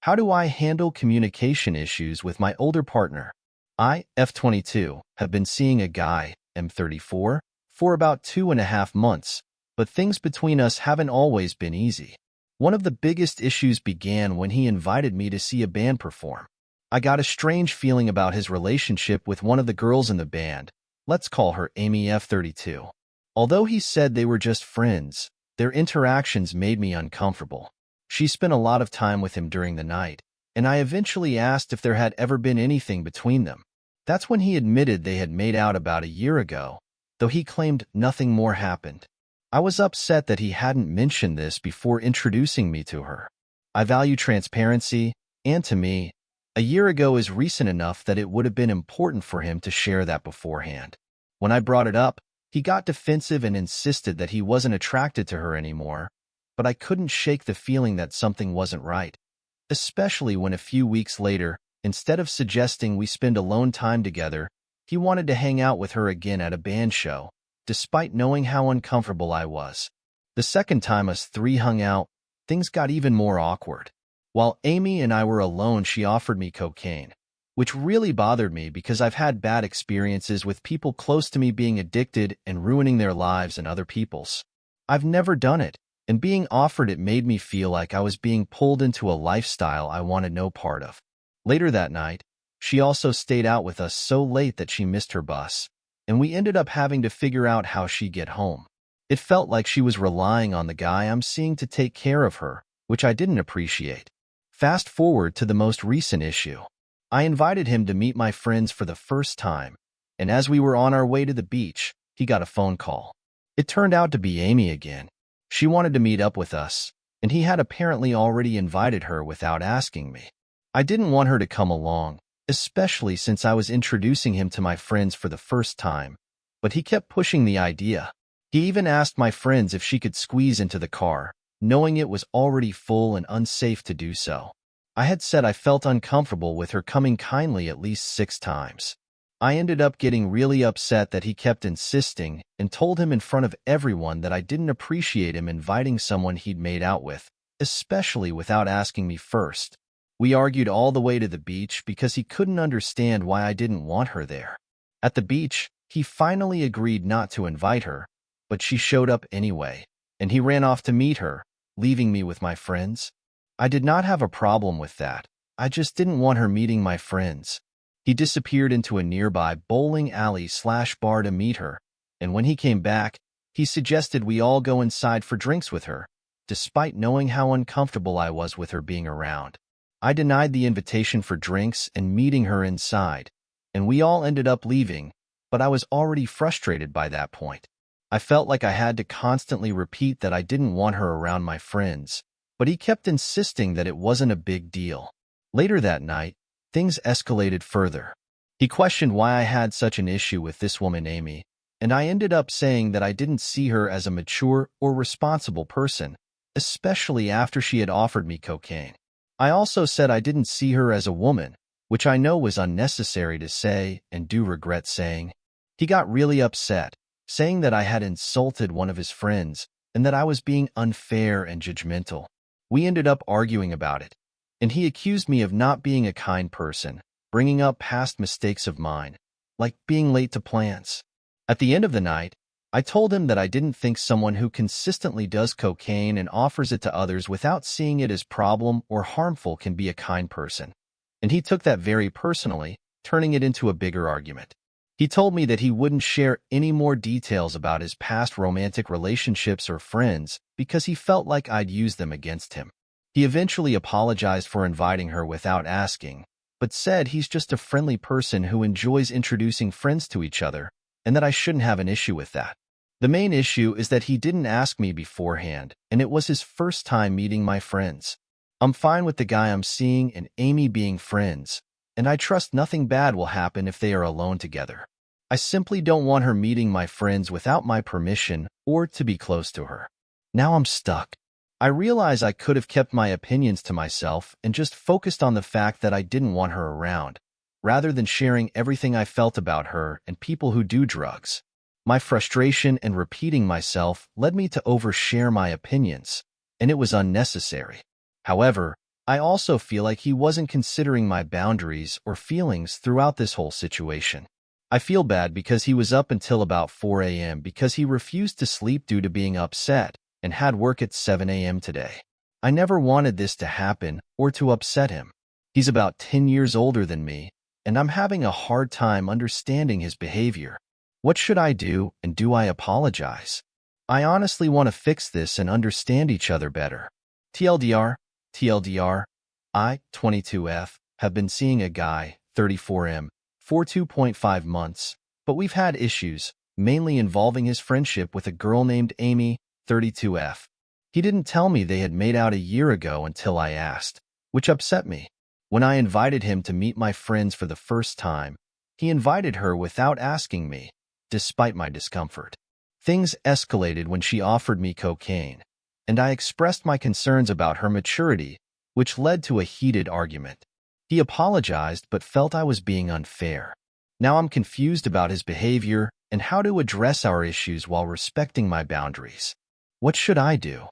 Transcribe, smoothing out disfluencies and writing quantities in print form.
How do I handle communication issues with my older partner? I, F22, have been seeing a guy, M34, for about 2.5 months, but things between us haven't always been easy. One of the biggest issues began when he invited me to see a band perform. I got a strange feeling about his relationship with one of the girls in the band. Let's call her Amy F32. Although he said they were just friends, their interactions made me uncomfortable. She spent a lot of time with him during the night, and I eventually asked if there had ever been anything between them. That's when he admitted they had made out about a year ago, though he claimed nothing more happened. I was upset that he hadn't mentioned this before introducing me to her. I value transparency, and to me, a year ago is recent enough that it would have been important for him to share that beforehand. When I brought it up, he got defensive and insisted that he wasn't attracted to her anymore, but I couldn't shake the feeling that something wasn't right, especially when a few weeks later, instead of suggesting we spend alone time together, he wanted to hang out with her again at a band show, despite knowing how uncomfortable I was. The second time us three hung out, things got even more awkward. While Amy and I were alone, she offered me cocaine, which really bothered me because I've had bad experiences with people close to me being addicted and ruining their lives and other people's. I've never done it, and being offered it made me feel like I was being pulled into a lifestyle I wanted no part of. Later that night, she also stayed out with us so late that she missed her bus, and we ended up having to figure out how she'd get home. It felt like she was relying on the guy I'm seeing to take care of her, which I didn't appreciate. Fast forward to the most recent issue. I invited him to meet my friends for the first time, and as we were on our way to the beach, he got a phone call. It turned out to be Amy again. She wanted to meet up with us, and he had apparently already invited her without asking me. I didn't want her to come along, especially since I was introducing him to my friends for the first time, but he kept pushing the idea. He even asked my friends if she could squeeze into the car, knowing it was already full and unsafe to do so. I had said I felt uncomfortable with her coming kindly at least 6 times. I ended up getting really upset that he kept insisting and told him in front of everyone that I didn't appreciate him inviting someone he'd made out with, especially without asking me first. We argued all the way to the beach because he couldn't understand why I didn't want her there. At the beach, he finally agreed not to invite her, but she showed up anyway, and he ran off to meet her, leaving me with my friends. I did not have a problem with that. I just didn't want her meeting my friends. He disappeared into a nearby bowling alley/bar to meet her, and when he came back, he suggested we all go inside for drinks with her, despite knowing how uncomfortable I was with her being around. I denied the invitation for drinks and meeting her inside, and we all ended up leaving, but I was already frustrated by that point. I felt like I had to constantly repeat that I didn't want her around my friends, but he kept insisting that it wasn't a big deal. Later that night, things escalated further. He questioned why I had such an issue with this woman Amy, and I ended up saying that I didn't see her as a mature or responsible person, especially after she had offered me cocaine. I also said I didn't see her as a woman, which I know was unnecessary to say and do regret saying. He got really upset, saying that I had insulted one of his friends and that I was being unfair and judgmental. We ended up arguing about it, and he accused me of not being a kind person, bringing up past mistakes of mine, like being late to plans. At the end of the night, I told him that I didn't think someone who consistently does cocaine and offers it to others without seeing it as problem or harmful can be a kind person, and he took that very personally, turning it into a bigger argument. He told me that he wouldn't share any more details about his past romantic relationships or friends because he felt like I'd use them against him. He eventually apologized for inviting her without asking, but said he's just a friendly person who enjoys introducing friends to each other, and that I shouldn't have an issue with that. The main issue is that he didn't ask me beforehand, and it was his first time meeting my friends. I'm fine with the guy I'm seeing and Amy being friends, and I trust nothing bad will happen if they are alone together. I simply don't want her meeting my friends without my permission or to be close to her. Now I'm stuck. I realize I could have kept my opinions to myself and just focused on the fact that I didn't want her around, rather than sharing everything I felt about her and people who do drugs. My frustration and repeating myself led me to overshare my opinions, and it was unnecessary. However, I also feel like he wasn't considering my boundaries or feelings throughout this whole situation. I feel bad because he was up until about 4 a.m. because he refused to sleep due to being upset and had work at 7 a.m. today. I never wanted this to happen or to upset him. He's about 10 years older than me, and I'm having a hard time understanding his behavior. What should I do, and do I apologize? I honestly want to fix this and understand each other better. TLDR, I, 22F, have been seeing a guy, 34M, for 2.5 months, but we've had issues, mainly involving his friendship with a girl named Amy, 32F. He didn't tell me they had made out a year ago until I asked, which upset me. When I invited him to meet my friends for the first time, he invited her without asking me, despite my discomfort. Things escalated when she offered me cocaine, and I expressed my concerns about her maturity, which led to a heated argument. He apologized but felt I was being unfair. Now I'm confused about his behavior and how to address our issues while respecting my boundaries. What should I do?